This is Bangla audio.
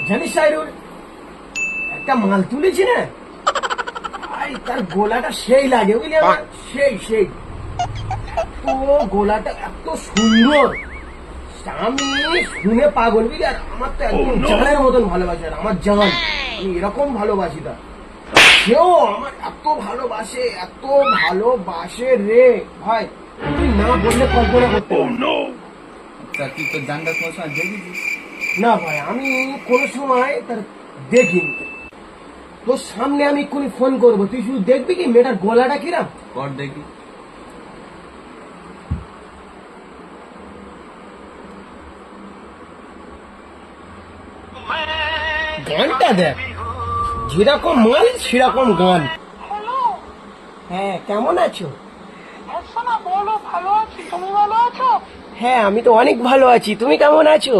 জানিস সাইরুল, একটা মাল তুলেছি না, তার গোলাটা সেই লাগে বুঝলি, আমার সেই সেই তো গোলাটা এত সুন্দর, আমি শুনে পাগল বুঝলি। আর আমার তো একদম জানের মতন ভালোবাসে, আর আমার জান, আমি এরকম ভালোবাসি তার, সেও আমার এত ভালোবাসে রে ভাই, তুই না বললে কল্পনা করতে পারবি না। তুই তোর জানটা কোনো সময় দেখেছিস? না ভাই, আমি কোনো সময় তার দেখিনি। তোর সামনে আমি এক্ষুনি ফোন করবো, তুই শুধু দেখবি কি মেয়েটার গলাটা কিরাম। কর দেখি। গানটা দেখ, যেরকম মাল সেরকম গান। হ্যালো। হ্যাঁ, কেমন আছো? শোনা বলো, ভালো আছি, তুমি ভালো আছো? হ্যাঁ, আমি তো অনেক ভালো আছি, তুমি কেমন আছো?